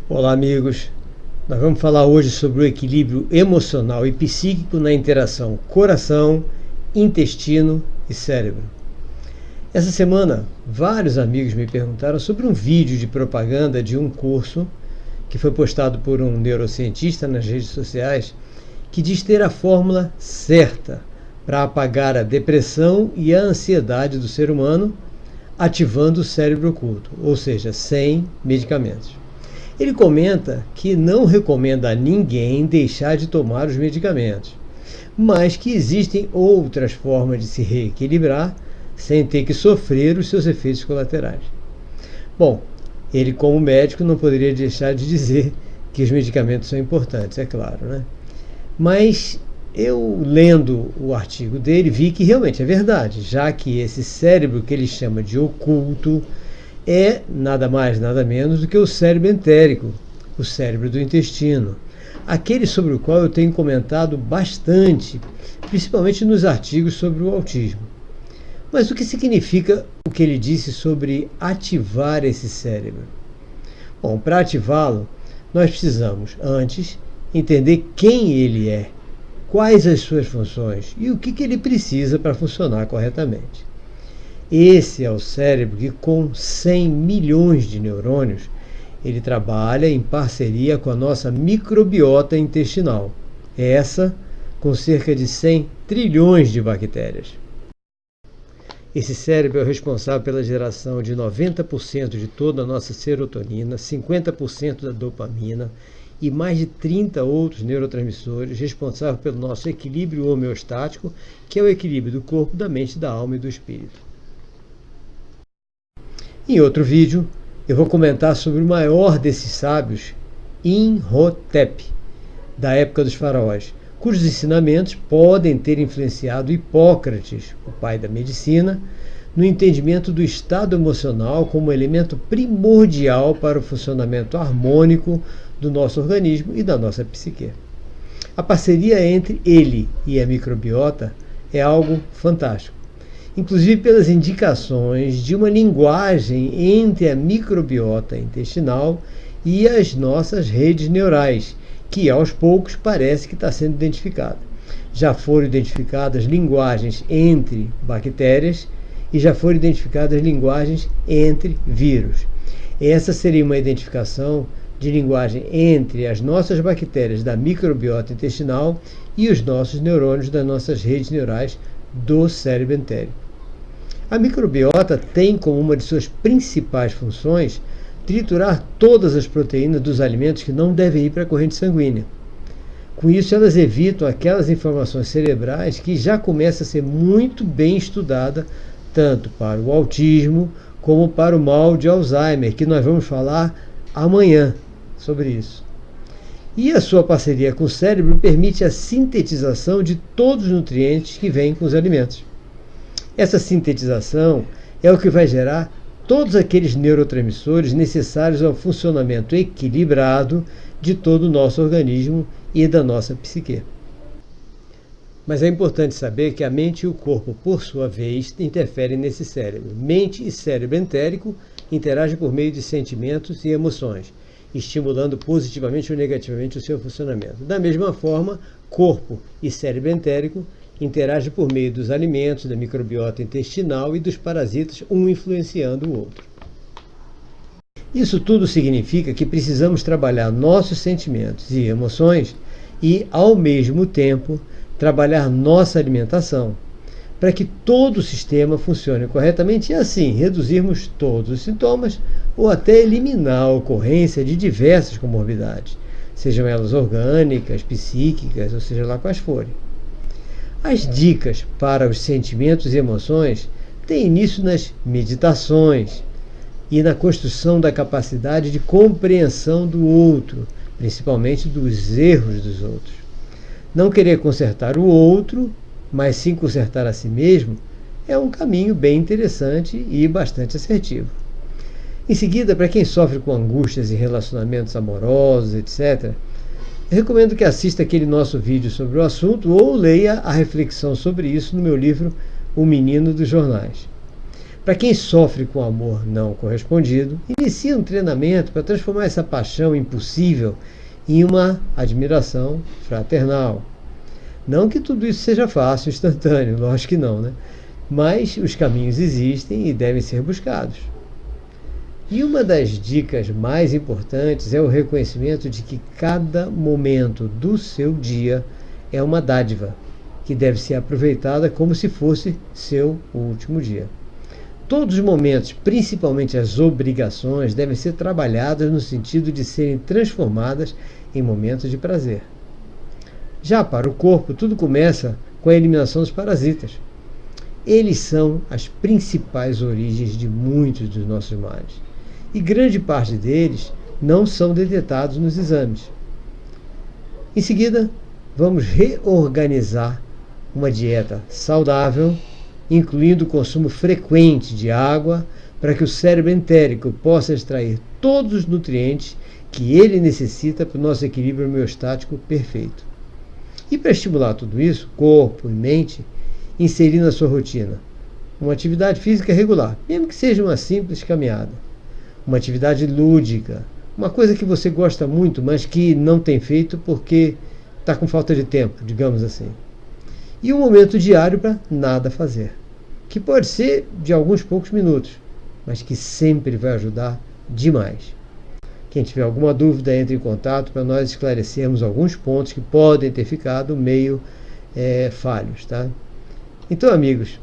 Olá, amigos. Nós vamos falar hoje sobre o equilíbrio emocional e psíquico na interação coração, intestino e cérebro. Essa semana, vários amigos me perguntaram sobre um vídeo de propaganda de um curso que foi postado por um neurocientista nas redes sociais que diz ter a fórmula certa para apagar a depressão e a ansiedade do ser humano, ativando o cérebro oculto, ou seja, sem medicamentos. Ele comenta que não recomenda a ninguém deixar de tomar os medicamentos, mas que existem outras formas de se reequilibrar sem ter que sofrer os seus efeitos colaterais. Bom, ele como médico não poderia deixar de dizer que os medicamentos são importantes, é claro, né? Mas eu, lendo o artigo dele, vi que realmente é verdade, já que esse cérebro que ele chama de oculto é nada mais, nada menos do que o cérebro entérico, o cérebro do intestino, aquele sobre o qual eu tenho comentado bastante, principalmente nos artigos sobre o autismo. Mas o que significa o que ele disse sobre ativar esse cérebro? Bom, para ativá-lo, nós precisamos, antes, entender quem ele é, quais as suas funções e o que ele precisa para funcionar corretamente. Esse é o cérebro que, com 100 milhões de neurônios, ele trabalha em parceria com a nossa microbiota intestinal, essa com cerca de 100 trilhões de bactérias. Esse cérebro é o responsável pela geração de 90% de toda a nossa serotonina, 50% da dopamina e mais de 30 outros neurotransmissores responsáveis pelo nosso equilíbrio homeostático, que é o equilíbrio do corpo, da mente, da alma e do espírito. Em outro vídeo, eu vou comentar sobre o maior desses sábios, Imhotep, da época dos faraós, cujos ensinamentos podem ter influenciado Hipócrates, o pai da medicina, no entendimento do estado emocional como elemento primordial para o funcionamento harmônico do nosso organismo e da nossa psique. A parceria entre ele e a microbiota é algo fantástico, inclusive pelas indicações de uma linguagem entre a microbiota intestinal e as nossas redes neurais, que aos poucos parece que está sendo identificada. Já foram identificadas linguagens entre bactérias e já foram identificadas linguagens entre vírus. Essa seria uma identificação de linguagem entre as nossas bactérias da microbiota intestinal e os nossos neurônios das nossas redes neurais do cérebro entérico. A microbiota tem como uma de suas principais funções triturar todas as proteínas dos alimentos que não devem ir para a corrente sanguínea. Com isso, elas evitam aquelas informações cerebrais que já começa a ser muito bem estudada tanto para o autismo como para o mal de Alzheimer, que nós vamos falar amanhã sobre isso. E a sua parceria com o cérebro permite a sintetização de todos os nutrientes que vêm com os alimentos. Essa sintetização é o que vai gerar todos aqueles neurotransmissores necessários ao funcionamento equilibrado de todo o nosso organismo e da nossa psique. Mas é importante saber que a mente e o corpo, por sua vez, interferem nesse cérebro. Mente e cérebro entérico interagem por meio de sentimentos e emoções, estimulando positivamente ou negativamente o seu funcionamento. Da mesma forma, corpo e cérebro entérico interagem por meio dos alimentos, da microbiota intestinal e dos parasitas, um influenciando o outro. Isso tudo significa que precisamos trabalhar nossos sentimentos e emoções e, ao mesmo tempo, trabalhar nossa alimentação, para que todo o sistema funcione corretamente e, assim, reduzirmos todos os sintomas ou até eliminar a ocorrência de diversas comorbidades, sejam elas orgânicas, psíquicas, ou seja lá quais forem. As dicas para os sentimentos e emoções têm início nas meditações e na construção da capacidade de compreensão do outro, principalmente dos erros dos outros. Não querer consertar o outro, mas sim consertar a si mesmo, é um caminho bem interessante e bastante assertivo. Em seguida, para quem sofre com angústias em relacionamentos amorosos, etc., eu recomendo que assista aquele nosso vídeo sobre o assunto ou leia a reflexão sobre isso no meu livro O Menino dos Jornais. Para quem sofre com amor não correspondido, inicia um treinamento para transformar essa paixão impossível em uma admiração fraternal. Não que tudo isso seja fácil, instantâneo, lógico que não, né? Mas os caminhos existem e devem ser buscados. E uma das dicas mais importantes é o reconhecimento de que cada momento do seu dia é uma dádiva, que deve ser aproveitada como se fosse seu último dia. Todos os momentos, principalmente as obrigações, devem ser trabalhadas no sentido de serem transformadas em momentos de prazer. Já para o corpo, tudo começa com a eliminação dos parasitas. Eles são as principais origens de muitos dos nossos males. E grande parte deles não são detectados nos exames. Em seguida, vamos reorganizar uma dieta saudável, incluindo o consumo frequente de água, para que o cérebro entérico possa extrair todos os nutrientes que ele necessita para o nosso equilíbrio homeostático perfeito. E para estimular tudo isso, corpo e mente, inserir na sua rotina uma atividade física regular, mesmo que seja uma simples caminhada, uma atividade lúdica, uma coisa que você gosta muito, mas que não tem feito porque está com falta de tempo, digamos assim. E um momento diário para nada fazer, que pode ser de alguns poucos minutos, mas que sempre vai ajudar demais. Quem tiver alguma dúvida, entre em contato para nós esclarecermos alguns pontos que podem ter ficado meio falhos, tá? Então, amigos,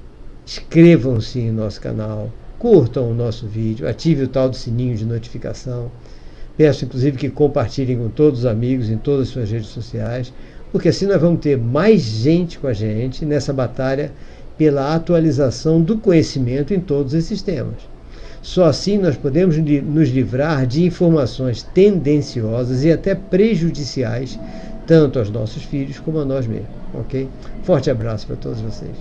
inscrevam-se em nosso canal, curtam o nosso vídeo, ative o tal do sininho de notificação. Peço, inclusive, que compartilhem com todos os amigos em todas as suas redes sociais, porque assim nós vamos ter mais gente com a gente nessa batalha pela atualização do conhecimento em todos esses temas. Só assim nós podemos nos livrar de informações tendenciosas e até prejudiciais, tanto aos nossos filhos como a nós mesmos. Ok? Forte abraço para todos vocês.